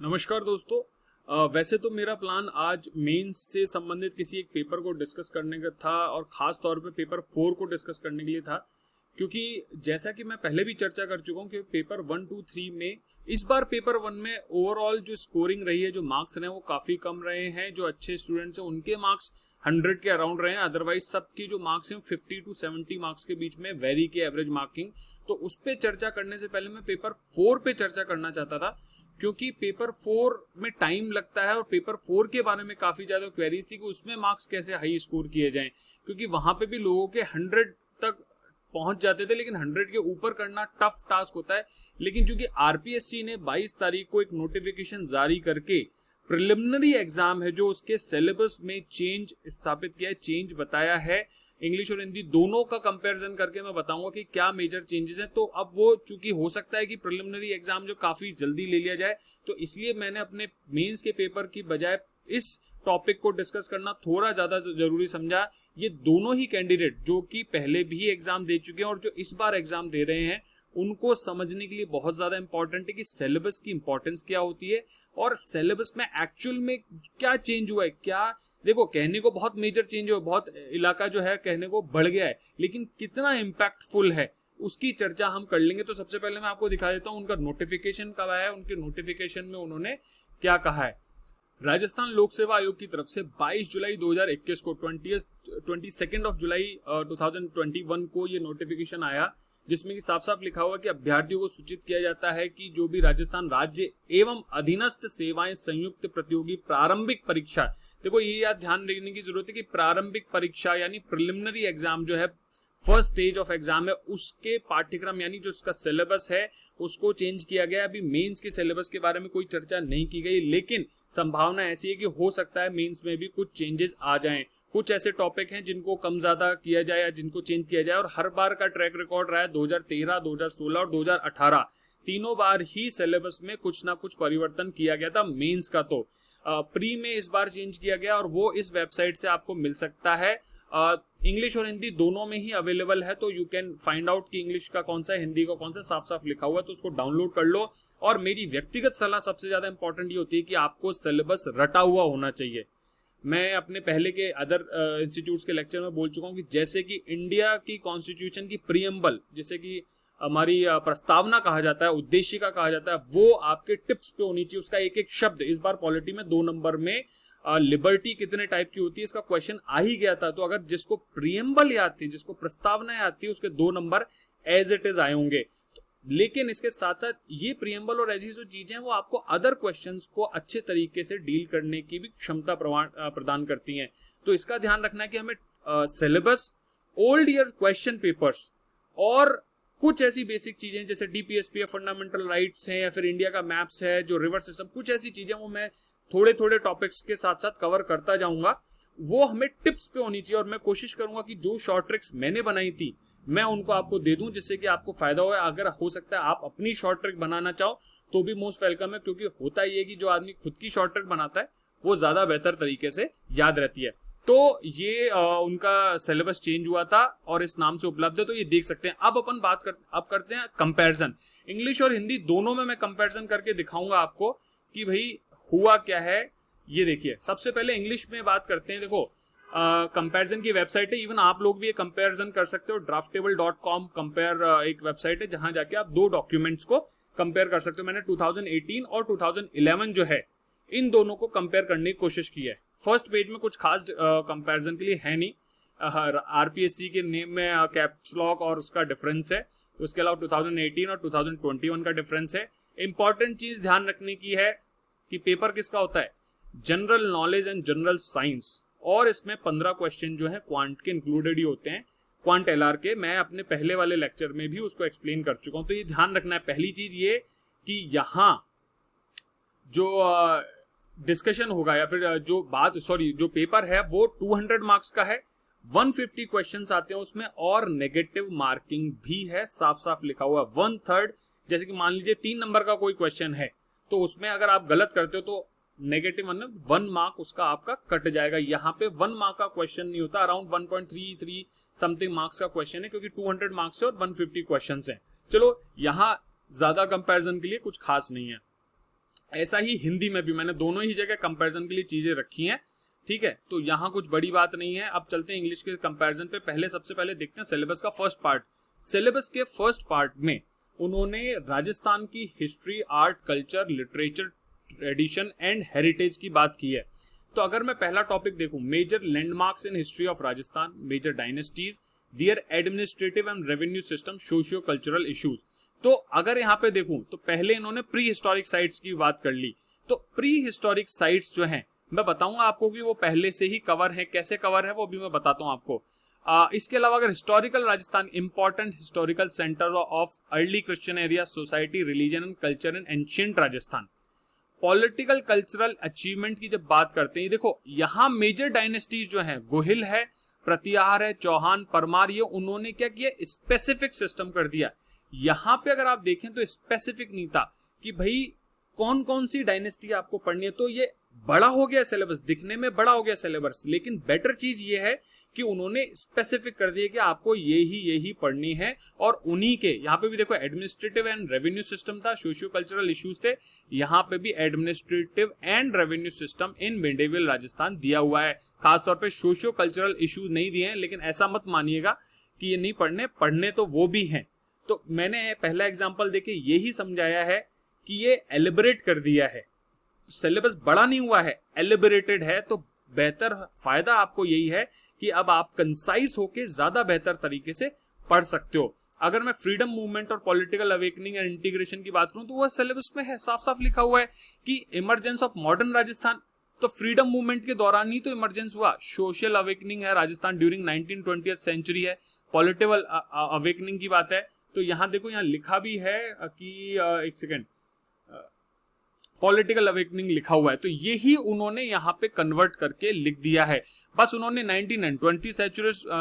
नमस्कार दोस्तों। वैसे तो मेरा प्लान आज मेंस से संबंधित किसी एक पेपर को डिस्कस करने का था और ख़ास तौर पे पेपर 4 को डिस्कस करने के लिए था, क्योंकि जैसा कि मैं पहले भी चर्चा कर चुका हूँ कि पेपर 1, 2, 3 में इस बार पेपर 1 में ओवरऑल जो स्कोरिंग रही है, जो मार्क्स रहे हैं वो काफ़ी कम रहे हैं। जो अच्छे स्टूडेंट्स हैं उनके मार्क्स 100 के अराउंड रहे हैं, अदरवाइज सबकी जो मार्क्स हैं 50 टू 70 मार्क्स के बीच में वेरी की एवरेज मार्किंग। तो उस पर चर्चा करने से पहले मैं पेपर 4 पे चर्चा करना चाहता था, क्योंकि पेपर 4 में टाइम लगता है और पेपर 4 के बारे में काफी ज्यादा क्वेरीज थी कि उसमें मार्क्स कैसे हाई स्कोर किए जाएं, क्योंकि वहां पे भी लोगों के 100 तक पहुंच जाते थे, लेकिन 100 के ऊपर करना टफ टास्क होता है। लेकिन चूंकि आरपीएससी ने 22 तारीख को एक नोटिफिकेशन जारी करके प्रिलिमिनरी एग्जाम है जो उसके सिलेबस में चेंज स्थापित किया है, चेंज बताया है, इंग्लिश और हिंदी दोनों का कंपैरिजन करके मैं बताऊंगा कि क्या मेजर चेंजेस हैं। तो अब वो चूंकि हो सकता है कि प्रिलिमिनरी एग्जाम जो काफी जल्दी ले लिया जाए, तो इसलिए मैंने अपने मेंस के पेपर की बजाय इस टॉपिक को डिस्कस करना थोड़ा ज्यादा जरूरी समझा। ये दोनों ही कैंडिडेट जो कि पहले भी एग्जाम दे चुके हैं और जो इस बार एग्जाम दे रहे हैं, उनको समझने के लिए बहुत ज्यादा इंपॉर्टेंट है कि सिलेबस की इंपॉर्टेंस क्या होती है और सिलेबस में एक्चुअल में क्या चेंज हुआ है। क्या देखो, कहने को बहुत मेजर चेंज हुआ, बहुत इलाका जो है कहने को बढ़ गया है, लेकिन कितना इम्पैक्टफुल है उसकी चर्चा हम कर लेंगे। तो सबसे पहले मैं आपको दिखा देता हूं उनका नोटिफिकेशन कब आया है। उनके नोटिफिकेशन में उन्होंने क्या कहा है। राजस्थान लोक सेवा आयोग की तरफ से 22 जुलाई 2021 को 22 ऑफ जुलाई 2021 को ये नोटिफिकेशन आया, जिसमें कि साफ साफ लिखा हुआ कि अभ्यर्थियों को सूचित किया जाता है कि जो भी राजस्थान राज्य एवं अधीनस्थ सेवाएं संयुक्त प्रतियोगी प्रारंभिक परीक्षा, देखो ये याद ध्यान रखने की जरूरत है कि प्रारंभिक परीक्षा यानी प्रिलिमिनरी एग्जाम जो है, फर्स्ट स्टेज ऑफ एग्जाम है, उसके पाठ्यक्रम यानी जो उसका सिलेबस है उसको चेंज किया गया। अभी मेंस के सिलेबस के बारे में कोई चर्चा नहीं की गई, लेकिन संभावना ऐसी है कि हो सकता है मेंस में भी कुछ चेंजेस आ जाएं। कुछ ऐसे टॉपिक हैं जिनको कम ज्यादा किया जाए या जिनको चेंज किया जाए, और हर बार का ट्रैक रिकॉर्ड रहा है 2013, 2016 और 2018 तीनों बार ही सिलेबस में कुछ ना कुछ परिवर्तन किया गया था। मेंस का तो प्री में इस बार चेंज किया गया और वो इस वेबसाइट से आपको मिल सकता है। इंग्लिश और हिंदी दोनों में ही अवेलेबल है, तो यू कैन फाइंड आउट कि इंग्लिश का कौन सा है, हिंदी का कौन सा, साफ साफ लिखा हुआ है, तो उसको डाउनलोड कर लो। और मेरी व्यक्तिगत सलाह सबसे ज्यादा इंपॉर्टेंट ये होती है कि आपको सिलेबस रटा हुआ होना चाहिए। मैं अपने पहले के अदर इंस्टीट्यूट्स के लेक्चर में बोल चुका हूं कि जैसे कि इंडिया की कॉन्स्टिट्यूशन की प्रीएम्बल, जैसे कि हमारी प्रस्तावना कहा जाता है, उद्देशिका कहा जाता है, वो आपके टिप्स पे होनी चाहिए। उसका एक एक शब्द, इस बार पॉलिटी में 2 नंबर में लिबर्टी कितने टाइप की होती है इसका क्वेश्चन आ ही गया था। तो अगर जिसको प्रीएम्बल याद थी, जिसको प्रस्तावना याद थी, उसके 2 नंबर एज इट इज आए होंगे। लेकिन इसके साथ साथ ये प्रीएम्बल और ऐसी जो चीजें हैं वो आपको अदर क्वेश्चंस को अच्छे तरीके से डील करने की भी क्षमता प्रदान करती हैं। तो इसका ध्यान रखना है कि हमें syllabus, old year question papers और कुछ ऐसी बेसिक चीजें जैसे डीपीएसपी, फंडामेंटल राइट्स हैं, या फिर इंडिया का मैप्स है, जो रिवर सिस्टम, कुछ ऐसी चीजें वो मैं थोड़े थोड़े टॉपिक्स के साथ साथ कवर करता जाऊंगा। वो हमें टिप्स पे होनी चाहिए और मैं कोशिश करूंगा कि जो शॉर्ट ट्रिक्स मैंने बनाई थी मैं उनको आपको दे दूं, जिससे कि आपको फायदा हो। अगर हो सकता है आप अपनी शॉर्ट ट्रिक बनाना चाहो तो भी मोस्ट वेलकम है, क्योंकि होता ही है कि जो आदमी खुद की शॉर्ट ट्रिक बनाता है वो ज्यादा बेहतर तरीके से याद रहती है। तो ये उनका सिलेबस चेंज हुआ था और इस नाम से उपलब्ध है, तो ये देख सकते हैं। अब अपन अब करते हैं कंपैरिजन। इंग्लिश और हिंदी दोनों में मैं कंपैरिजन करके दिखाऊंगा आपको कि भाई हुआ क्या है। ये देखिए, सबसे पहले इंग्लिश में बात करते हैं। देखो, कंपैरिजन की वेबसाइट है, इवन आप लोग भी ये कंपैरिजन कर सकते हो। draftable.com कंपेयर एक वेबसाइट है जहां जाके आप 2 डॉक्यूमेंट्स को कंपेयर कर सकते हो। मैंने 2018 और 2011 जो है इन दोनों को कंपेयर करने की कोशिश की है। फर्स्ट पेज में कुछ खास कंपैरिजन के लिए है नहीं, आरपीएससी के नेम में कैप्स लॉक और उसका डिफरेंस है। उसके अलावा 2018 और 2021 का डिफरेंस है। इंपॉर्टेंट चीज ध्यान रखने की है कि पेपर किसका होता है, general knowledge and general science, और इसमें 15 क्वेश्चन जो है क्वांट के इंक्लूडेड ही होते हैं, क्वांट एलआर के। मैं अपने पहले वाले लेक्चर में भी उसको एक्सप्लेन कर चुका हूं, तो ये ध्यान रखना है। पहली चीज ये कि यहां जो डिस्कशन होगा या फिर जो पेपर है वो 200 मार्क्स का है, 150 क्वेश्चंस आते हैं उसमें, और नेगेटिव मार्किंग भी है, साफ साफ लिखा हुआ 1/3। जैसे कि मान लीजिए 3 नंबर का कोई क्वेश्चन है, तो उसमें अगर आप गलत करते हो तो नेगेटिव मतलब 1 मार्क उसका आपका कट जाएगा। यहाँ पे 1 मार्क का क्वेश्चन नहीं होता, अराउंड 1.33 समथिंग मार्क्स का क्वेश्चन है, क्योंकि 200 मार्क्स है और 150 क्वेश्चन है। चलो, यहाँ ज्यादा कंपैरिजन के लिए कुछ खास नहीं है। ऐसा ही हिंदी में भी मैंने दोनों ही जगह कंपैरिजन के लिए चीजें रखी हैं, ठीक है। तो यहाँ कुछ बड़ी बात नहीं है। अब चलते हैं इंग्लिश के कंपैरिजन पे। पहले सबसे पहले देखते हैं सिलेबस का फर्स्ट पार्ट। सिलेबस के फर्स्ट पार्ट में उन्होंने राजस्थान की history, art, culture, literature, tradition and heritage की बात की है। तो अगर मैं पहला टॉपिक देखूं, major landmarks in history of Rajasthan, major dynasties, their administrative and revenue system, socio cultural issues. तो अगर यहाँ पे देखूं तो पहले इन्होंने प्री हिस्टोरिक साइट्स की बात कर ली। तो प्री हिस्टोरिक साइट्स जो हैं मैं बताऊंगा आपको कि वो पहले से ही कवर है, कैसे कवर है वो भी मैं बताता हूं आपको। इसके अलावा अगर historical Rajasthan, important historical centre of early Christian area, society, religion and culture in ancient Rajasthan. Political cultural achievement की जब बात करते हैं, देखो यहाँ मेजर डायनेस्टीज जो है, गोहिल है, प्रतिहार है, चौहान, परमार, ये उन्होंने क्या किया, स्पेसिफिक सिस्टम कर दिया। यहाँ पे अगर आप देखें तो स्पेसिफिक नहीं था कि भाई कौन कौन सी डायनेस्टी आपको पढ़नी है। तो ये बड़ा हो गया सिलेबस, दिखने में बड़ा हो गया सिलेबस, लेकिन बेटर चीज ये है कि उन्होंने स्पेसिफिक कर दिया कि आपको ये ही पढ़नी है। और उन्हीं के यहाँ पे भी देखो एडमिनिस्ट्रेटिव एंड रेवेन्यू सिस्टम था, सोशियो कल्चरल इश्यूज थे, यहाँ पे भी administrative and revenue system in medieval Rajasthan दिया हुआ है। खासतौर पे सोशियो कल्चरल इश्यूज नहीं दिए हैं, लेकिन ऐसा मत मानिएगा कि ये नहीं पढ़ने तो वो भी हैं। तो मैंने पहला एग्जाम्पल देके यही समझाया है कि ये एलिबरेट कर दिया है, सिलेबस बड़ा नहीं हुआ है, एलिबरेटेड है। तो बेहतर फायदा आपको यही है कि अब आप कंसाइज होके ज्यादा बेहतर तरीके से पढ़ सकते हो। अगर मैं फ्रीडम मूवमेंट और पॉलिटिकल अवेकनिंग एंड इंटीग्रेशन की बात करूं तो वह सिलेबस में है, साफ साफ लिखा हुआ है कि इमरजेंस ऑफ मॉडर्न राजस्थान। तो फ्रीडम मूवमेंट के दौरान ही तो इमरजेंस हुआ। सोशल अवेकनिंग है राजस्थान ड्यूरिंग 1920th सेंचुरी है। पॉलिटिकल अवेकनिंग की बात है तो यहाँ देखो, यहाँ लिखा भी है कि एक सेकेंड, पॉलिटिकल अवेकनिंग लिखा हुआ है। तो यही उन्होंने यहाँ पे कन्वर्ट करके लिख दिया है। बस उन्होंने 19 and 20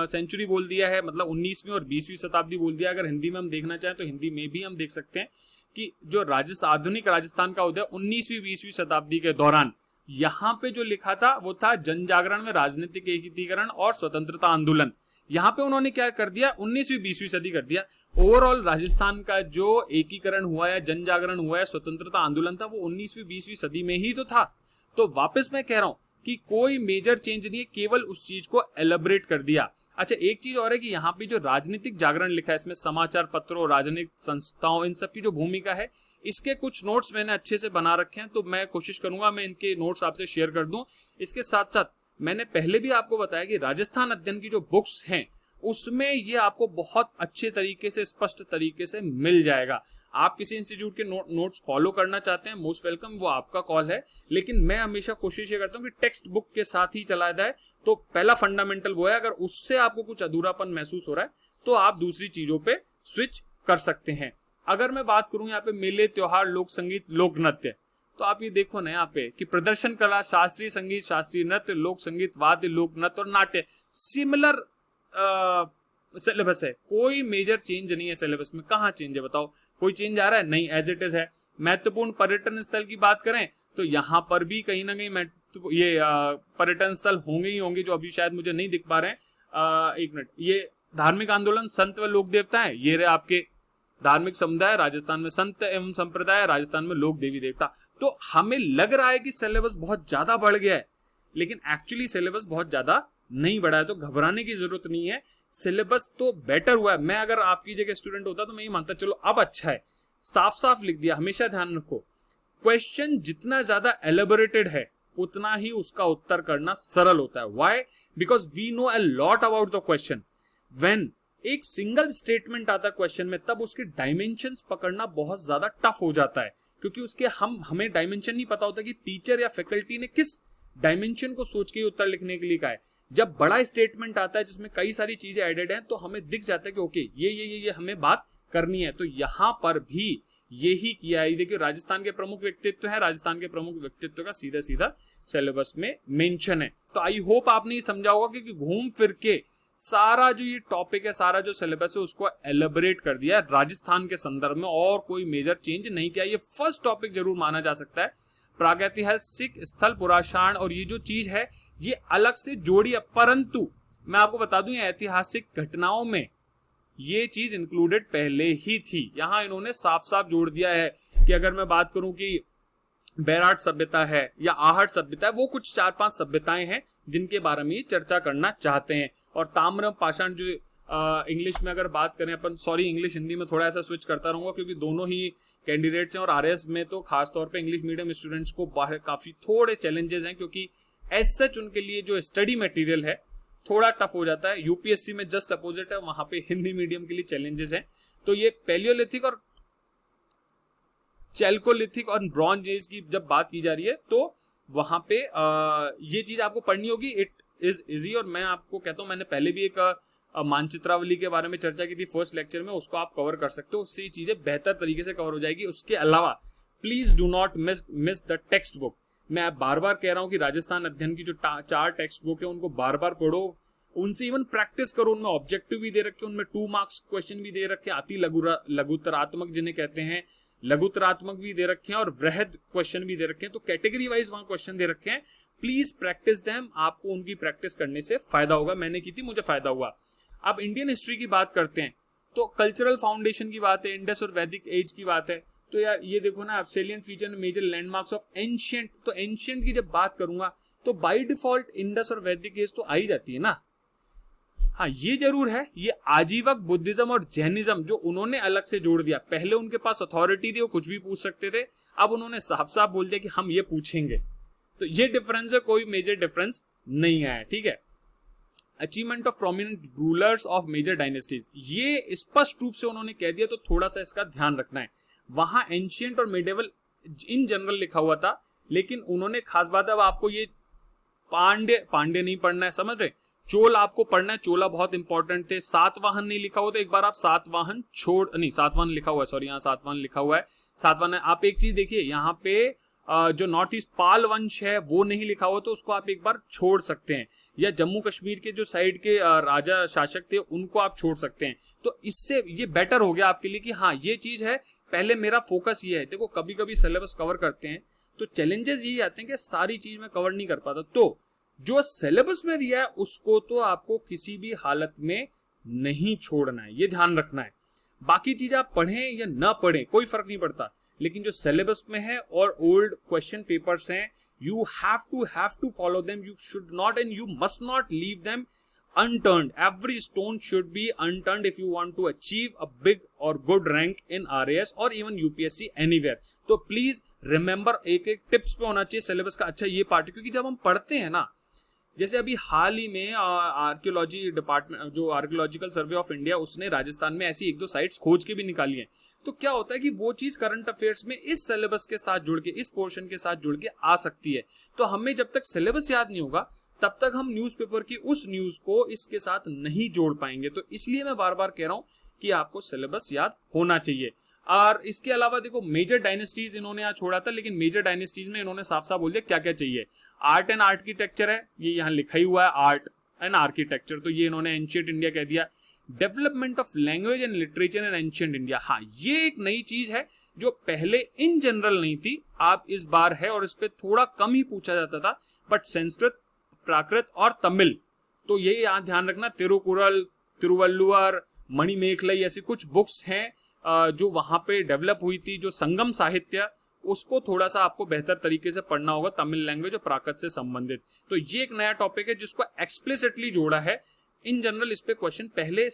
सेंचुरी बोल दिया है, मतलब 19वीं और 20वीं शताब्दी बोल दिया। अगर हिंदी में हम देखना चाहें तो हिंदी में भी हम देख सकते हैं कि जो आधुनिक राजस्थान का उदय 19वीं 20वीं शताब्दी के दौरान, यहाँ पे जो लिखा था वो था जन जागरण में राजनीतिक एकीकरण और स्वतंत्रता आंदोलन। यहाँ पे उन्होंने क्या कर दिया, 19वीं 20वीं सदी कर दिया। ओवरऑल राजस्थान का जो एकीकरण हुआ है, जन जागरण हुआ है, स्वतंत्रता आंदोलन था, वो 19वीं 20वीं सदी में ही तो था। तो वापस मैं कह रहा हूं कि कोई मेजर चेंज नहीं है, केवल उस चीज को एलैबोरेट कर दिया। अच्छा, एक चीज और है कि यहाँ पे जो राजनीतिक जागरण लिखा है, इसमें समाचार पत्रों, राजनीतिक संस्थाओं, इन सब की जो भूमिका है, इसके कुछ नोट्स मैंने अच्छे से बना रखे हैं। तो मैं कोशिश करूंगा मैं इनके नोट्स आपसे शेयर कर दूं। इसके साथ साथ मैंने पहले भी आपको बताया कि राजस्थान अध्ययन की जो बुक्स हैं उसमें ये आपको बहुत अच्छे तरीके से, स्पष्ट तरीके से मिल जाएगा। आप किसी इंस्टीट्यूट के नोट्स फॉलो करना चाहते हैं, मोस्ट वेलकम, वो आपका कॉल है। लेकिन मैं हमेशा कोशिश ये करता हूँ कि टेक्स्ट बुक के साथ ही चला जाए। तो पहला फंडामेंटल वो है, अगर उससे आपको कुछ अधूरापन महसूस हो रहा है तो आप दूसरी चीजों पे स्विच कर सकते हैं। अगर मैं बात करूं यहाँ पे मेले, त्योहार, लोक संगीत, लोक नृत्य, तो आप ये देखो ना यहाँ पे कि प्रदर्शन कला, शास्त्रीय संगीत, शास्त्रीय नृत्य, लोक संगीत, वाद्य, लोक नृत्य और नाट्य, सिमिलर सिलेबस है। कोई मेजर चेंज नहीं है सिलेबस में। कहाँ चेंज है बताओ, कोई चेंज आ रहा है? नहीं, एज इट इज है। महत्वपूर्ण पर्यटन स्थल की बात करें तो यहाँ पर भी कहीं ना कहीं ये पर्यटन स्थल होंगे ही होंगे, जो अभी शायद मुझे नहीं दिख पा रहे हैं। एक मिनट, ये धार्मिक आंदोलन, संत व लोक देवता है, ये रहे आपके धार्मिक समुदाय, राजस्थान में संत एवं संप्रदाय, राजस्थान में लोक देवी देवता। तो हमें लग रहा है कि सिलेबस बहुत ज्यादा बढ़ गया है, लेकिन एक्चुअली सिलेबस बहुत ज्यादा नहीं बढ़ा है। तो घबराने की जरूरत नहीं है, सिलेबस तो बेटर हुआ है। मैं अगर आपकी जगह स्टूडेंट होता तो मैं ये मानता चलो अब अच्छा है, साफ साफ लिख दिया। हमेशा ध्यान रखो, क्वेश्चन जितना ज्यादा एलेबोरेटेड है उतना ही उसका उत्तर करना सरल होता है। Why? Because we know a lot about the question. When एक सिंगल स्टेटमेंट आता है क्वेश्चन में, तब उसके डायमेंशंस पकड़ना बहुत ज्यादा टफ हो जाता है, क्योंकि उसके हमें डायमेंशन नहीं पता होता कि टीचर या फैकल्टी ने किस डायमेंशन को सोच के उत्तर लिखने के लिए कहा है। जब बड़ा स्टेटमेंट आता है जिसमें कई सारी चीजें एडेड हैं, तो हमें दिख जाता है कि ओके ये हमें बात करनी है। तो यहां पर भी यही किया है। देखिए, राजस्थान के प्रमुख व्यक्तित्व है, राजस्थान के प्रमुख व्यक्तित्व का सीधा सीधा सिलेबस में मेंशन है। तो आई होप आपने ये समझा होगा, क्योंकि घूम फिर के सारा जो ये टॉपिक है, सारा जो सिलेबस है, उसको एलेबोरेट कर दिया है राजस्थान के संदर्भ में, और कोई मेजर चेंज नहीं किया। ये फर्स्ट टॉपिक जरूर माना जा सकता है। प्रागैतिहासिक स्थल, पुराशाण और ये जो चीज है ये अलग से जोड़ी है, परंतु मैं आपको बता दूं ये ऐतिहासिक घटनाओं में ये चीज इंक्लूडेड पहले ही थी। यहां इन्होंने साफ साफ जोड़ दिया है कि अगर मैं बात करूं कि बैराट सभ्यता है या आहट सभ्यता है, वो कुछ 4-5 सभ्यताएं हैं जिनके बारे में चर्चा करना चाहते हैं। और ताम्र पाषाण जो इंग्लिश में अगर बात करें अपन, सॉरी इंग्लिश हिंदी में थोड़ा ऐसा स्विच करता रहूंगा क्योंकि दोनों ही कैंडिडेट्स हैं, और आरएस में तो खासतौर पे इंग्लिश मीडियम स्टूडेंट्स को बाहर काफी थोड़े चैलेंजेस हैं क्योंकि एज सच उनके लिए जो स्टडी मटेरियल है थोड़ा टफ हो जाता है। यूपीएससी में जस्ट अपोजिट है, वहां पे हिंदी मीडियम के लिए चैलेंजेस हैं। तो ये पैलियोलिथिक और चैल्कोलिथिक और ब्रॉन्ज एज की जब बात की जा रही है तो वहां पे ये चीज आपको पढ़नी होगी। इट इज इजी, और मैं आपको कहता हूं, मैंने पहले भी एक मानचित्रावली के बारे में चर्चा की थी फर्स्ट लेक्चर में, उसको आप कवर कर सकते हो, उससे ये चीजें बेहतर तरीके से कवर हो जाएगी। उसके अलावा please do not miss the text book. मैं बार बार कह रहा हूं कि राजस्थान अध्ययन की जो 4 टेक्स्ट बुक है उनको बार बार पढ़ो, उनसे इवन प्रैक्टिस करो। उनमें ऑब्जेक्टिव भी दे रखे, उनमें 2 मार्क्स क्वेश्चन भी दे रखे, अति लघुतरात्मक जिन्हें कहते हैं, लघुतरात्मक भी दे रखे हैं और वृहद क्वेश्चन भी दे रखे हैं। तो कैटेगरी वाइज वहां क्वेश्चन दे रखे हैं, प्लीज प्रैक्टिस देम। आपको उनकी प्रैक्टिस करने से फायदा होगा। मैंने की थी, मुझे फायदा हुआ। अब इंडियन हिस्ट्री की बात करते हैं तो कल्चरल फाउंडेशन की बात है, इंडस और वैदिक एज की बात है। तो यार ये देखो ना, salient feature major landmarks of ancient. तो एंशिएंट की जब बात करूंगा तो बाय डिफॉल्ट इंडस और वैदिक एज तो आ ही जाती है ना। हाँ ये जरूर है, ये आजीवक बुद्धिज्म और जैनिज्म जो उन्होंने अलग से जोड़ दिया। पहले उनके पास अथॉरिटी थी, वो कुछ भी पूछ सकते थे, अब उन्होंने साफ साफ बोल दिया कि हम ये पूछेंगे। तो ये डिफरेंस है, कोई मेजर डिफरेंस नहीं आया, ठीक है। Achievement of prominent rulers of major dynasties, ये स्पष्ट रूप से उन्होंने कह दिया, तो थोड़ा सा इसका ध्यान रखना है। वहां एंशिएंट और मिडिवल इन जनरल लिखा हुआ था, लेकिन उन्होंने खास बात है, अब आपको ये पांड्य नहीं पढ़ना है, समझ रहे, चोल आपको पढ़ना है, चोला बहुत इंपॉर्टेंट थे। सातवाहन नहीं लिखा हुआ तो एक बार आप सातवाहन सातवाहन लिखा हुआ है, सॉरी यहाँ सातवाहन लिखा हुआ है, सातवाहन है। आप एक चीज देखिए यहाँ पे जो नॉर्थ ईस्ट पाल वंश है वो नहीं लिखा हुआ, तो उसको आप एक बार छोड़ सकते हैं, या जम्मू कश्मीर के जो साइड के राजा शासक थे उनको आप छोड़ सकते हैं। तो इससे ये बेटर हो गया आपके लिए कि हाँ ये चीज है, पहले मेरा फोकस ये है। देखो कभी कभी सिलेबस कवर करते हैं तो चैलेंजेस यही आते हैं कि सारी चीज मैं कवर नहीं कर पाता, तो जो सिलेबस में दिया है उसको तो आपको किसी भी हालत में नहीं छोड़ना है, ये ध्यान रखना है। बाकी चीज आप पढ़ें या ना पढ़ें कोई फर्क नहीं पड़ता, लेकिन जो सिलेबस में है और ओल्ड क्वेश्चन पेपर्स हैं, you have to follow them. You should not and you must not leave them unturned. Every stone should be unturned if you want to achieve a big or good rank in RAS or even UPSC anywhere. तो please remember, एक एक tips पे होना चाहिए syllabus का। अच्छा ये part, क्योंकि जब हम पढ़ते हैं ना, जैसे अभी हाल ही में आर्कियोलॉजी डिपार्टमेंट, जो आर्कियोलॉजिकल सर्वे ऑफ इंडिया, उसने राजस्थान में ऐसी 1-2 साइट्स खोज के भी निकाली हैं। तो क्या होता है कि वो चीज करंट अफेयर्स में इस सिलेबस के साथ जुड़ के, इस पोर्शन के साथ जुड़ के आ सकती है। तो हमें जब तक सिलेबस याद नहीं होगा तब तक हम न्यूज़पेपर की उस न्यूज को इसके साथ नहीं जोड़ पाएंगे। तो इसलिए मैं बार बार कह रहा हूं कि आपको सिलेबस याद होना चाहिए। और इसके अलावा देखो मेजर डायनेस्टीज इन्होंने यहाँ छोड़ा था, लेकिन मेजर डायनेस्टीज में इन्होंने साफ साफ बोल दिया क्या क्या चाहिए। आर्ट एंड आर्किटेक्चर है, ये यहाँ लिखा ही हुआ है, आर्ट एंड आर्किटेक्चर, तो ये इन्होंने एंशिएंट इंडिया कह दिया। Development of language and literature in ancient India, हाँ ये एक नई चीज है जो पहले इन जनरल नहीं थी, आप इस बार है, और इस पे थोड़ा कम ही पूछा जाता था। बट संस्कृत, प्राकृत और तमिल, तो ये यहाँ ध्यान रखना। तिरुकुरल, तिरुवल्लुवर, मणिमेखलाई, ऐसी कुछ बुक्स हैं जो वहां पे डेवलप हुई थी, जो संगम साहित्य, उसको थोड़ा सा आपको बेहतर तरीके से पढ़ना होगा, तमिल लैंग्वेज और प्राकृत से संबंधित। तो ये एक नया टॉपिक है जिसको एक्सप्लिसिटली जोड़ा है। इन जनरल इस पे क्वेश्चन पहले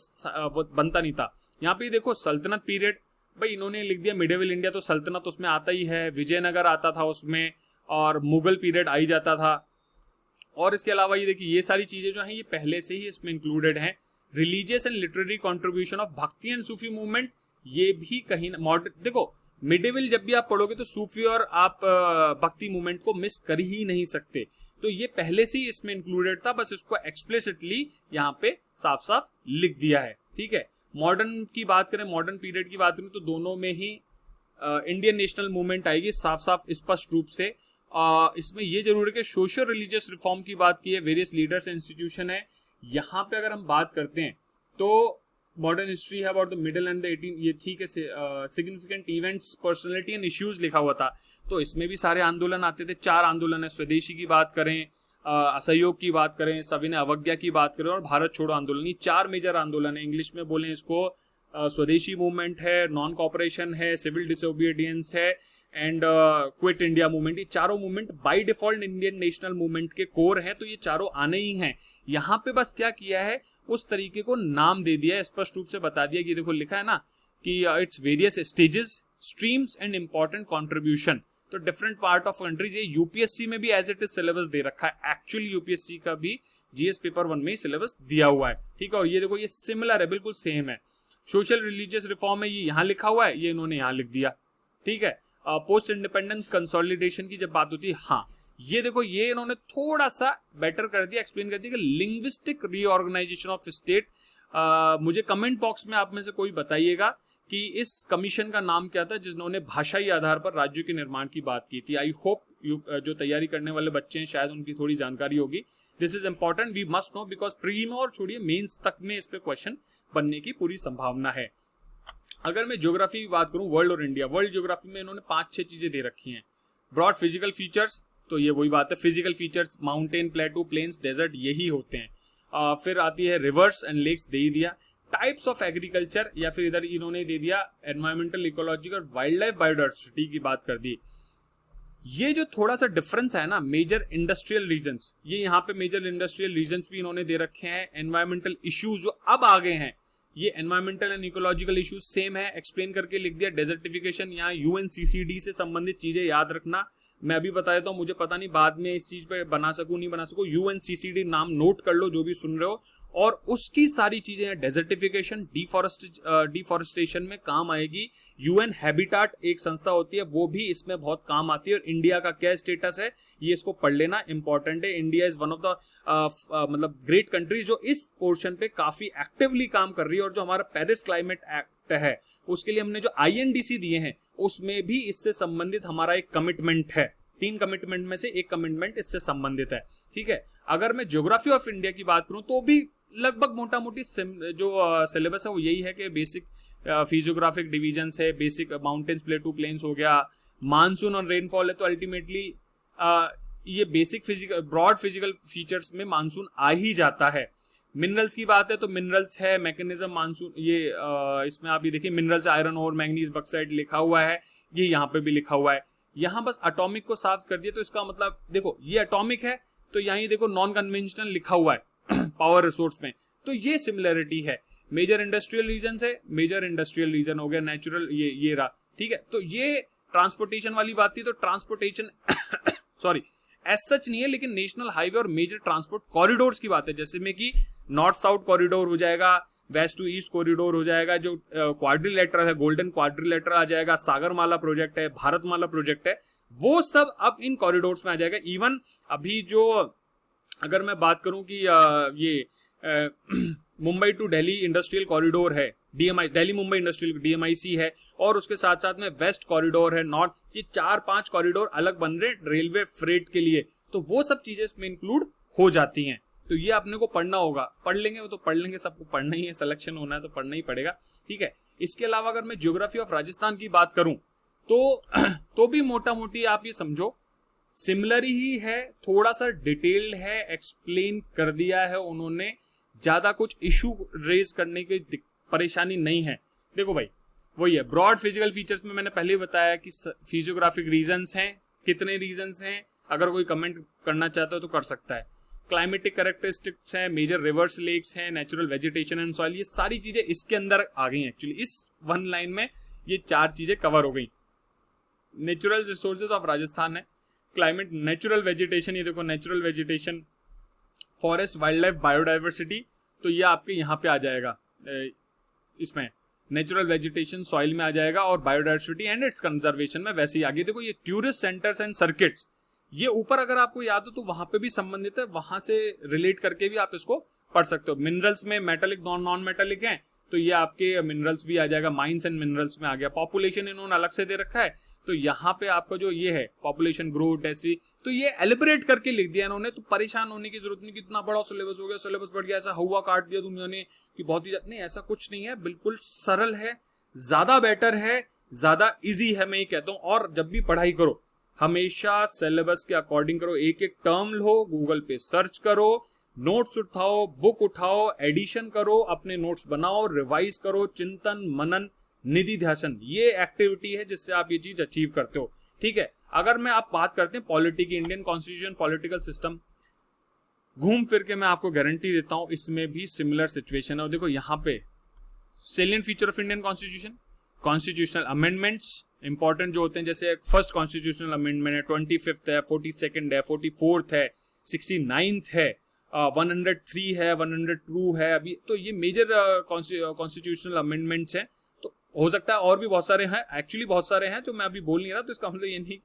बनता नहीं था। यहाँ पे देखो सल्तनत पीरियड, भाई इन्होंने लिख दिया मिडिवल इंडिया, तो सल्तनत उसमें आता ही है, विजयनगर आता था उसमें, और मुगल पीरियड आ ही जाता था। और इसके अलावा ये देखिए ये सारी चीजें जो हैं ये पहले से ही इसमें इंक्लूडेड हैं। Religious and literary contribution of भक्ति एंड सूफी मूवमेंट, ये भी कहीं मॉडर्न, देखो मिडिवल जब भी आप पढ़ोगे तो सूफी और आप भक्ति मूवमेंट को मिस कर ही नहीं सकते, तो ये पहले से ही इसमें इंक्लूडेड था, बस इसको एक्सप्लिसिटली यहाँ पे साफ साफ लिख दिया है, ठीक है। मॉडर्न की बात करें, मॉडर्न पीरियड की बात करें, तो दोनों में ही इंडियन नेशनल मूवमेंट आएगी साफ साफ स्पष्ट रूप से। इसमें ये जरूर है कि सोशल रिलीजियस रिफॉर्म की बात की है, वेरियस लीडर्स इंस्टीट्यूशन है। यहाँ पे अगर हम बात करते हैं तो मॉडर्न हिस्ट्री है about the middle and the 18, ये ठीक है, significant events, personality and issues लिखा हुआ था, तो इसमें भी सारे आंदोलन आते थे। 4 आंदोलन है, स्वदेशी की बात करें, असहयोग की बात करें, सविनय अवज्ञा की बात करें, और भारत छोड़ो आंदोलन, ये 4 मेजर आंदोलन है। इंग्लिश में बोले इसको स्वदेशी मूवमेंट है, नॉन कॉपरेशन है, सिविल डिसोबीडियंस है, एंड क्विट इंडिया मूवमेंट, ये चारों movement by default Indian national movement के कोर हैं, तो ये चारों आने ही हैं। यहाँ पे बस क्या किया है, उस तरीके को नाम दे दिया है, स्पष्ट रूप से बता दिया कि देखो लिखा है ना कि its various stages, streams and important contribution. तो डिफरेंट पार्ट ऑफ कंट्रीज, ये यूपीएससी में भी एज इट इज सिलेबस दे रखा है, एक्चुअली यूपीएससी का भी जीएस पेपर 1 में ही सिलेबस दिया हुआ है, ठीक है। और ये देखो ये सिमिलर है, बिल्कुल सेम है। सोशल रिलीजियस रिफॉर्म है, ये यहाँ लिखा हुआ है, ये इन्होंने यहाँ लिख दिया, ठीक है। पोस्ट इंडिपेंडेंस कंसोलिडेशन की जब बात होती है, हाँ ये देखो ये इन्होंने थोड़ा सा बेटर कर दिया, एक्सप्लेन कर दिया कि लिंग्विस्टिक रीऑर्गेनाइजेशन ऑफ स्टेट। मुझे कमेंट बॉक्स में आप में से कोई बताइएगा कि इस कमीशन का नाम क्या था जिन्होंने भाषाई आधार पर राज्यों के निर्माण की बात की थी। आई होप जो तैयारी करने वाले बच्चे हैं शायद उनकी थोड़ी जानकारी होगी। This is important, we must know, because pre में और छोड़िए मेंस तक में इस पे क्वेश्चन बनने की पूरी संभावना है। अगर मैं ज्योग्राफी की बात करूं, वर्ल्ड और इंडिया, वर्ल्ड ज्योग्राफी में इन्होंने 5-6 चीजें दे रखी हैं। ब्रॉड फिजिकल फीचर्स, तो ये वही बात है, physical features mountain, plateau, plains, desert, यही होते हैं। फिर आती है रिवर्स एंड लेक्स, दे ही दिया। टाइप्स ऑफ एग्रीकल्चर, या फिर इधर इन्होंने दे दिया environmental, ecological, wild life, biodiversity की बात कर दी। ये जो थोड़ा सा डिफरेंस है ना, मेजर इंडस्ट्रियल रीजन्स, ये यहाँ पे मेजर इंडस्ट्रियल रीजन्स भी इन्होंने दे रखे हैं। एनवायरमेंटल इश्यूज जो अब आ गए हैं, ये environmental and ecological issues same है, एक्सप्लेन करके लिख दिया। डेजर्टिफिकेशन, यहाँ यूएनसीसीडी से संबंधित चीजें याद रखना, मैं अभी बता देता हूँ, मुझे पता नहीं बाद में इस चीज पे बना सकूं नहीं बना सकूं। यूएनसीसीडी नाम नोट कर लो जो भी सुन रहे हो, और उसकी सारी चीजें, डेजर्टिफिकेशन, डिफॉरेस्टेशन में काम आएगी। यूएन हैबिटाट एक संस्था होती है, वो भी इसमें बहुत काम आती है। और इंडिया का क्या स्टेटस है ये इसको पढ़ लेना, इंपॉर्टेंट है। India is one of the मतलब ग्रेट कंट्रीज जो इस पोर्शन पे काफी एक्टिवली काम कर रही है। और जो हमारा पेरिस क्लाइमेट एक्ट है, उसके लिए हमने जो आईएनडीसी दिए हैं, उसमें भी इससे संबंधित हमारा एक कमिटमेंट है। 3 कमिटमेंट में से एक कमिटमेंट इससे संबंधित है, ठीक है। अगर मैं ज्योग्राफी ऑफ इंडिया की बात करूं तो भी लगभग मोटा मोटी जो सिलेबस है वो यही है कि बेसिक फिजियोग्राफिक डिवीजन्स है, बेसिक माउंटेन्स, प्लेटू, प्लेन्स हो गया, मानसून और रेनफॉल है। तो अल्टीमेटली ये basic physical, broad physical features में मानसून आ ही जाता है। मिनरल्स की बात है तो मिनरल्स है, मैकेनिज्म मानसून, ये इसमें आप ये देखिए मिनरल्स, आयरन और मैंगनीज, बक्साइट लिखा हुआ है, ये यहाँ पे भी लिखा हुआ है। यहाँ बस एटॉमिक को साफ कर दिया, तो इसका मतलब देखो ये एटॉमिक है, तो यहाँ देखो नॉन कन्वेंशनल लिखा हुआ है पावर रिसोर्स में, तो ये सिमिलरिटी है। मेजर इंडस्ट्रियल रीजन है, मेजर इंडस्ट्रियल रीजन हो गया, नेचुरल ये रहा, ठीक है। तो ये ट्रांसपोर्टेशन वाली बात थी, तो ट्रांसपोर्टेशन सॉरी एज सच नहीं है, लेकिन नेशनल हाईवे और मेजर ट्रांसपोर्ट कॉरिडोर्स की बात है, जैसे में कि नॉर्थ साउथ कॉरिडोर हो जाएगा, वेस्ट टू ईस्ट कॉरिडोर हो जाएगा, जो क्वाड्रिलेटरल है, गोल्डन क्वाड्रिलेटरल आ जाएगा, सागरमाला प्रोजेक्ट है, भारतमाला प्रोजेक्ट है, वो सब अब इन कॉरिडोर्स में आ जाएगा। इवन अभी जो अगर मैं बात करूं कि ये Mumbai to Delhi industrial corridor है, DMI, Delhi Mumbai industrial DMIC है, और उसके साथ साथ में वेस्ट कॉरिडोर है, नॉर्थ, ये 4-5 कॉरिडोर अलग बन रहे रेलवे फ्रेट के लिए, तो वो सब चीजें इसमें इंक्लूड हो जाती हैं। तो ये अपने को पढ़ना होगा, पढ़ लेंगे वो तो पढ़ लेंगे, सबको पढ़ना ही है, सिलेक्शन होना है तो पढ़ना ही पड़ेगा, ठीक है। इसके अलावा अगर मैं ज्योग्राफी ऑफ राजस्थान की बात करूं तो भी मोटा मोटी आप ये समझो सिमिलर ही है, थोड़ा सा डिटेल्ड है, एक्सप्लेन कर दिया है उन्होंने, ज्यादा कुछ इशू रेज करने की परेशानी नहीं है। देखो भाई वही है, ब्रॉड फिजिकल फीचर्स में मैंने पहले ही बताया कि फिजियोग्राफिक रीजन्स हैं, कितने रीजन्स हैं, अगर कोई कमेंट करना चाहता है तो कर सकता है। क्लाइमेटिक कैरेक्टरिस्टिक्स हैं, मेजर रिवर्स लेक्स हैं, नेचुरल वेजिटेशन एंड सॉइल, ये सारी चीजें इसके अंदर आ गई। एक्चुअली इस 1 लाइन में ये 4 चीजें कवर हो गई। नेचुरल रिसोर्सेज ऑफ राजस्थान है, क्लाइमेट, नेचुरल वेजिटेशन, ये देखो natural vegetation, forest, wild life, biodiversity, तो ये आपके यहाँ पे आ जाएगा, इसमें नेचुरल वेजिटेशन सॉइल में आ जाएगा, और बायोडाइवर्सिटी एंड इट्स कंजर्वेशन में वैसे ही आगे। देखो ये टूरिस्ट सेंटर्स एंड सर्किट्स, ये ऊपर अगर आपको याद हो तो वहां पे भी संबंधित है, वहां से रिलेट करके भी आप इसको पढ़ सकते हो। मिनरल्स में मेटालिक, नॉन मेटालिक है, तो ये आपके मिनरल्स भी आ जाएगा, माइंस एंड मिनरल्स में आ गया। पॉपुलेशन इन्होंने अलग से दे रखा है, तो यहाँ पे आपका जो ये है पॉपुलेशन ग्रोथ डेंसिटी, तो ये एलिबरेट करके लिख दिया इन्होंने, तो परेशान होने की जरूरत नहीं, कितना बड़ा सिलेबस हो गया, सिलेबस बढ़ गया, ऐसा हुआ काट दिया दुनिया ने कि बहुत ही नहीं, ऐसा कुछ नहीं है, बिल्कुल सरल है, ज्यादा बेटर है, ज्यादा इजी है, मैं ये कहता हूँ। और जब भी पढ़ाई करो हमेशा सिलेबस के अकॉर्डिंग करो, एक एक टर्म लो, गूगल पे सर्च करो, नोट्स उठाओ, बुक उठाओ, एडिशन करो, अपने नोट्स बनाओ, रिवाइज करो, चिंतन मनन निधि ध्यान, ये एक्टिविटी है जिससे आप ये चीज अचीव करते हो। ठीक है। अगर मैं आप बात करते हैं पॉलिटी की, इंडियन कॉन्स्टिट्यूशन पॉलिटिकल सिस्टम, घूम फिर के मैं आपको गारंटी देता हूं इसमें भी सिमिलर सिचुएशन है। और देखो यहाँ पे salient feature of Indian constitution, constitutional amendments important जो होते हैं, जैसे फर्स्ट कॉन्स्टिट्यूशनल अमेंडमेंट है, 25th है, 42nd है, 44th है, 69th है, 103 है, 102 है अभी। तो ये मेजर कॉन्स्टिट्यूशनल अमेंडमेंट्स हैं। तो हो सकता है और भी बहुत सारे हैं, एक्चुअली बहुत सारे हैं जो मैं अभी बोल नहीं रहा, तो इसका मतलब ये नहीं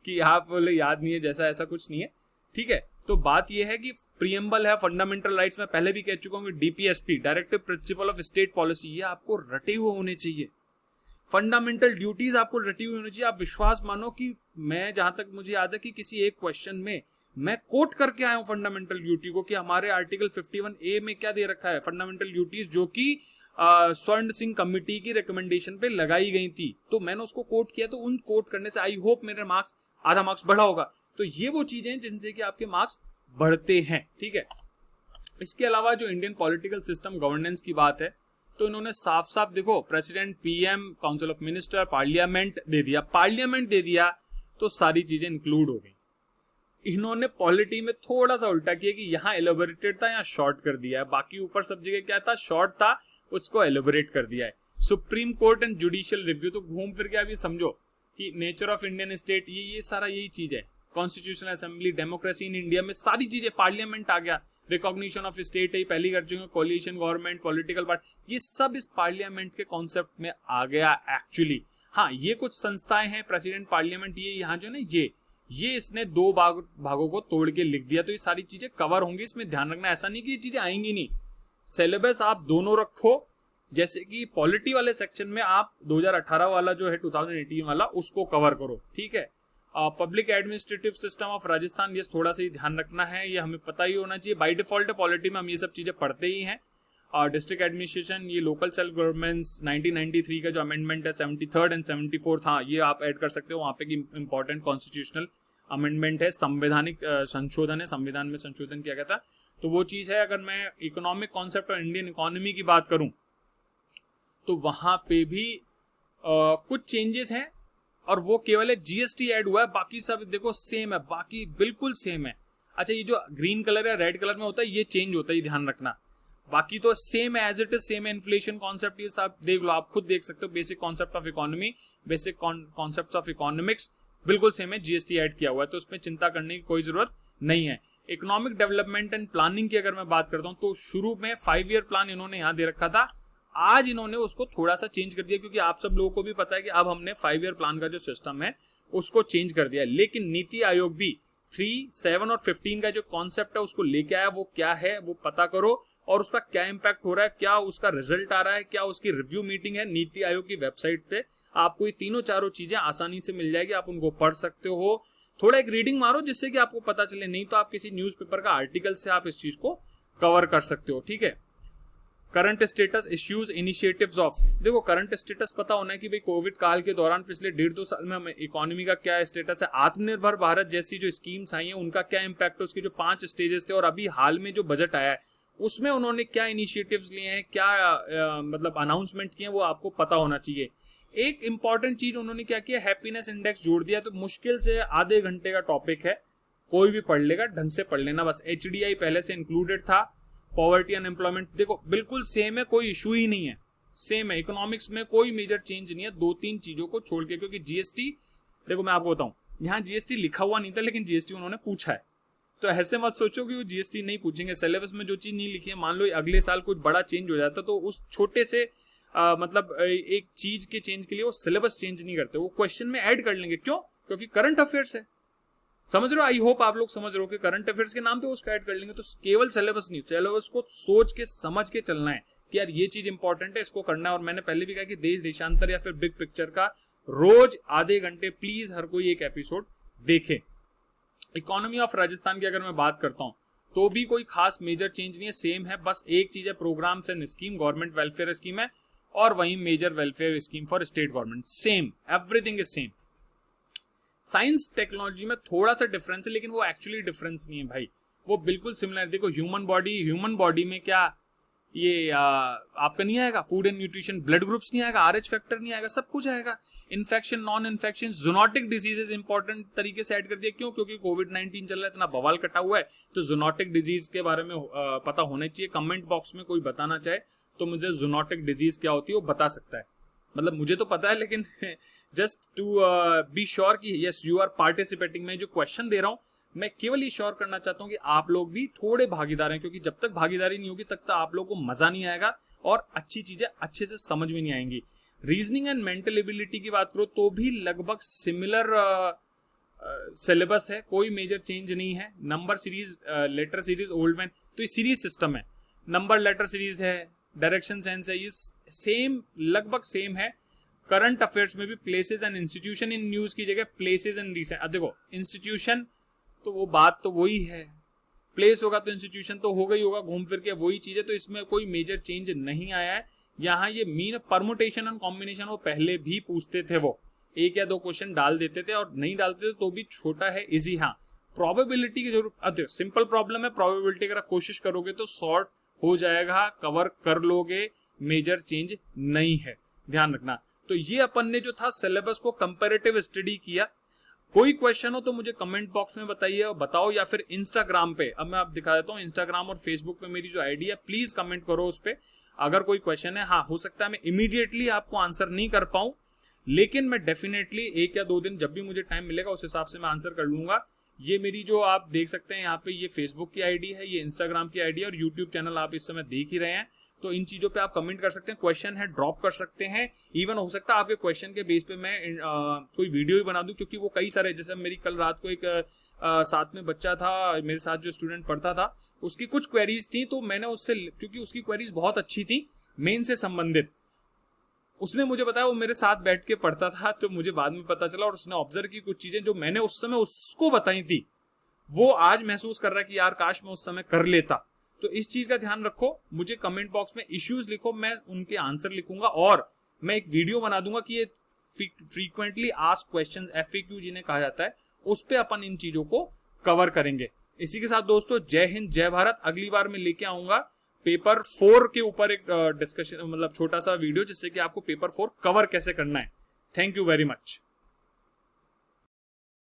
कि आप बोले याद नहीं है, जैसा ऐसा कुछ नहीं है, ठीक है। तो बात ये है कि प्रीएम्बल है, फंडामेंटल राइट्स, मैं पहले भी कह चुका हूं कि DPSP, directive principle of state policy, ये आपको रटे हुए होने चाहिए। फंडामेंटल ड्यूटीज आपको रटी हुई होनी चाहिए। आप विश्वास मानो कि मैं, जहां तक मुझे याद है कि किसी एक क्वेश्चन में मैं कोट करके आया हूं फंडामेंटल ड्यूटी को, कि हमारे आर्टिकल 51A में क्या दे रखा है, फंडामेंटल ड्यूटीज, जो कि स्वर्ण सिंह कमिटी की रिकमेंडेशन पे लगाई गई थी। तो मैंने उसको कोट किया, तो उन कोट करने से आई होप मेरे मार्क्स, आधा मार्क्स बढ़ा होगा। तो ये वो चीजें हैं जिनसे कि आपके मार्क्स बढ़ते हैं, ठीक है। इसके अलावा जो इंडियन पॉलिटिकल सिस्टम गवर्नेंस की बात है, तो इन्होंने साफ साफ देखो, president, PM, council of minister, parliament दे दिया, पार्लियामेंट दे दिया तो सारी चीजें इंक्लूड हो गई। इन्होंने पॉलिटी में थोड़ा सा उल्टा किया कि यहाँ एलोबरेटेड था, यहाँ शॉर्ट कर दिया है। बाकी ऊपर सब जगह क्या था, शॉर्ट था, उसको एलोबरेट कर दिया है। Supreme court and judicial review, तो घूम फिर के अभी समझो कि नेचर ऑफ इंडियन स्टेट, ये सारा यही चीज है। Constitutional assembly, democracy in India में सारी चीजें, पार्लियामेंट आ गया, रिकॉग्निशन ऑफ स्टेट है पहली कर चुके, कोलिशन गवर्नमेंट, पॉलिटिकल पार्टी, ये सब इस पार्लियामेंट के कॉन्सेप्ट में आ गया एक्चुअली। हाँ, ये कुछ संस्थाएं हैं, प्रेसिडेंट, पार्लियामेंट, ये यहाँ जो ना ये इसने दो भागों को तोड़ के लिख दिया, तो ये सारी चीजें कवर होंगी। इसमें ध्यान रखना, ऐसा नहीं कि ये चीजें आएंगी नहीं। सिलेबस आप दोनों रखो, जैसे कि पॉलिटी वाले सेक्शन में आप 2018 वाला जो है 2018 वाला उसको कवर करो, ठीक है। Public administrative system of Rajasthan, ये थोड़ा सा ही ध्यान रखना है, ये हमें पता ही होना चाहिए। बाय डिफॉल्ट पॉलिटी में हम ये सब चीजें पढ़ते ही हैं। डिस्ट्रिक्ट एडमिनिस्ट्रेशन, ये लोकल सेल्फ गवर्नमेंट्स, 1993 का जो अमेंडमेंट है, 73rd एंड 74th, हाँ ये आप ऐड कर सकते हो वहां पे कि इंपॉर्टेंट कॉन्स्टिट्यूशनल अमेंडमेंट है, संवैधानिक संशोधन है, संविधान में संशोधन किया गया था, तो वो चीज है। अगर मैं इकोनॉमिक कॉन्सेप्ट और इंडियन इकोनॉमी की बात करूं, तो वहां पे भी कुछ चेंजेस हैं, और वो केवल एक जीएसटी ऐड हुआ है, बाकी सब देखो सेम है, बाकी बिल्कुल सेम है। अच्छा, ये जो ग्रीन कलर या रेड कलर में होता है ये चेंज होता है, ध्यान रखना, बाकी तो सेम है, एज इट इज सेम है। इन्फ्लेशन कॉन्सेप्ट ये सब देख लो, आप खुद देख सकते हो। Basic concept of economy, basic concept of economics बिल्कुल सेम है, जीएसटी ऐड किया हुआ है, तो उसमें चिंता करने की कोई जरूरत नहीं है। इकोनॉमिक डेवलपमेंट एंड प्लानिंग की अगर मैं बात करता हूं, तो शुरू में 5 ईयर प्लान इन्होंने यहाँ दे रखा था, आज इन्होंने उसको थोड़ा सा चेंज कर दिया, क्योंकि आप सब लोगों को भी पता है कि अब हमने 5 ईयर प्लान का जो सिस्टम है उसको चेंज कर दिया। लेकिन नीति आयोग भी 3, 7 और 15 का जो कॉन्सेप्ट है उसको लेके आया, वो क्या है वो पता करो, और उसका क्या इंपैक्ट हो रहा है, क्या उसका रिजल्ट आ रहा है, क्या उसकी रिव्यू मीटिंग है। नीति आयोग की वेबसाइट पे आपको ये तीनों चारों चीजें आसानी से मिल जाएगी, आप उनको पढ़ सकते हो। थोड़ा एक रीडिंग मारो जिससे कि आपको पता चले, नहीं तो आप किसी न्यूज़पेपर का आर्टिकल से आप इस चीज को कवर कर सकते हो, ठीक है। Current status, issues, initiatives of, देखो करंट स्टेटस पता होना है कि भाई कोविड काल के दौरान पिछले 1.5-2 साल में हमें इकोनॉमी का क्या स्टेटस है, आत्मनिर्भर भारत जैसी जो स्कीम्स आई हैं उनका क्या इंपैक्ट है, उसके जो 5 स्टेजेस थे, और अभी हाल में जो बजट आया है उसमें उन्होंने क्या इनिशिएटिव्स लिए हैं, क्या मतलब अनाउंसमेंट किए हैं, वो आपको पता होना चाहिए। एक इंपॉर्टेंट चीज उन्होंने क्या किया, हैप्पीनेस इंडेक्स जोड़ दिया, तो मुश्किल से आधे घंटे का टॉपिक है, कोई भी पढ़ लेगा, ढंग से पढ़ लेना बस। HDI पहले से इंक्लूडेड था, पॉवर्टी अनएम्प्लॉयमेंट देखो बिल्कुल सेम है, कोई इशू ही नहीं है, सेम है। इकोनॉमिक्स में कोई मेजर चेंज नहीं है, 2-3 चीजों को छोड़ के, क्योंकि जीएसटी, देखो मैं आपको बताऊं, यहाँ जीएसटी लिखा हुआ नहीं था, लेकिन जीएसटी उन्होंने पूछा है, तो ऐसे मत सोचो कि वो जीएसटी नहीं पूछेंगे। सिलेबस में जो चीज नहीं लिखी है, मान लो अगले साल कुछ बड़ा चेंज हो जाता, तो उस छोटे से मतलब एक चीज के चेंज के लिए वो सिलेबस चेंज नहीं करते, वो क्वेश्चन में ऐड कर लेंगे। क्यों? क्योंकि करंट अफेयर्स है, समझ रहे हो? आई होप आप लोग समझ रहे हो कि करंट अफेयर्स के नाम पे उसको ऐड कर लेंगे। तो केवल सिलेबस नहीं, सिलेबस को सोच के समझ के चलना है कि यार ये चीज इंपॉर्टेंट है, इसको करना है। और मैंने पहले भी कहा कि देश देशांतर या फिर बिग पिक्चर का रोज आधे घंटे प्लीज हर कोई एक एपिसोड देखे। इकोनॉमी ऑफ राजस्थान की अगर मैं बात करता हूं, तो भी कोई खास मेजर चेंज नहीं है, सेम है। बस एक चीज है, programmes and scheme, government welfare scheme है, और वही major welfare scheme for state government, same, everything is same. Science technology में थोड़ा सा डिफरेंस है, लेकिन वो एक्चुअली डिफरेंस नहीं है भाई, वो बिल्कुल सिमिलर है। देखो ह्यूमन बॉडी में क्या ये आपका नहीं आएगा, food and nutrition, blood groups नहीं आएगा, RH फैक्टर नहीं आएगा, सब कुछ आएगा। Infection, non infection, zoonotic diseases important तरीके से ऐड कर दिया। क्यों? क्योंकि कोविड-19 चल रहा है, इतना बवाल कटा हुआ है, तो जूनोटिक डिजीज के बारे में पता होना चाहिए। कमेंट बॉक्स में कोई बताना चाहे तो मुझे जूनोटिक डिजीज क्या होती है वो बता सकता है। मतलब मुझे तो पता है, लेकिन जस्ट टू बी श्योर कि यस यू आर पार्टिसिपेटिंग। मैं जो क्वेश्चन दे रहा हूं मैं केवल ये श्योर करना चाहता हूं कि आप लोग भी थोड़े भागीदार हैं, क्योंकि जब तक भागीदारी नहीं होगी तब तक आप लोगों को मजा नहीं आएगा और अच्छी चीजें अच्छे से समझ में नहीं आएंगी। रीजनिंग एंड मेंटल एबिलिटी की बात करो तो भी लगभग सिमिलर सिलेबस है, कोई मेजर चेंज नहीं है। Number series, letter series, old man, तो ये सीरीज सिस्टम है। नंबर लेटर सीरीज है, डायरेक्शन सेंस है, ये सेम लगभग सेम है। करंट अफेयर्स में भी places and institution in news की जगह प्लेसेस एंड रिसेंट। अब देखो इंस्टीट्यूशन तो वो बात तो वही है, प्लेस होगा तो इंस्टीट्यूशन तो होगा ही होगा, घूम फिर के वही चीज है, तो इसमें कोई मेजर चेंज नहीं आया है। यहाँ ये मीन परमुटेशन एंड कॉम्बिनेशन वो पहले भी पूछते थे, वो एक या दो क्वेश्चन डाल देते थे और नहीं डालते थे तो भी छोटा है इजी। हाँ प्रोबेबिलिटी की जरूरत, सिंपल प्रॉब्लम है, प्रोबेबिलिटी अगर कोशिश करोगे तो सॉर्ट हो जाएगा, कवर कर लोगे, मेजर चेंज नहीं है, ध्यान रखना। तो ये अपन ने जो था सिलेबस को कंपैरेटिव स्टडी किया। कोई क्वेश्चन हो तो मुझे कमेंट बॉक्स में बताइए, बताओ, या फिर इंस्टाग्राम पे, अब मैं आप दिखा देता हूँ, इंस्टाग्राम और फेसबुक पे मेरी जो आईडी है, प्लीज कमेंट करो उस पे अगर कोई क्वेश्चन है। हाँ हो सकता है मैं इमीडिएटली आपको आंसर नहीं कर पाऊं, लेकिन मैं डेफिनेटली एक या दो दिन जब भी मुझे टाइम मिलेगा उस हिसाब से मैं आंसर कर लूंगा। ये मेरी जो आप देख सकते हैं यहाँ पे, ये फेसबुक की आईडी है, ये इंस्टाग्राम की आईडी है और यूट्यूब चैनल आप इस समय देख ही रहे हैं। तो इन चीजों पे आप कमेंट कर सकते हैं, क्वेश्चन है ड्रॉप कर सकते हैं, इवन हो सकता है आपके क्वेश्चन के बेस पे मैं कोई वीडियो ही बना दूं, क्योंकि वो कई सारे, जैसे मेरी कल रात को एक साथ में बच्चा था मेरे साथ जो स्टूडेंट पढ़ता था, उसकी कुछ क्वेरीज थी, तो मैंने उससे, क्योंकि उसकी क्वेरीज बहुत अच्छी थी मेन से संबंधित, उसने मुझे बताया, वो मेरे साथ बैठ के पढ़ता था, तो मुझे बाद में पता चला और उसने ऑब्जर्व की कुछ चीजें जो मैंने उस समय उसको बताई थी, वो आज महसूस कर रहा है कि यार काश मैं उस समय कर लेता। तो इस चीज का ध्यान रखो, मुझे कमेंट बॉक्स में इश्यूज लिखो, मैं उनके आंसर लिखूंगा और मैं एक वीडियो बना दूंगा कि ये फ्रीक्वेंटली आस्क्ड क्वेश्चंस, FAQ जिन्हें कहा जाता है, उस पे अपन इन चीजों को कवर करेंगे। इसी के साथ दोस्तों जय हिंद जय भारत। अगली बार मैं लेके आऊंगा पेपर 4 के ऊपर एक डिस्कशन, मतलब छोटा सा वीडियो, जिससे कि आपको पेपर 4 कवर कैसे करना है। Thank you very much.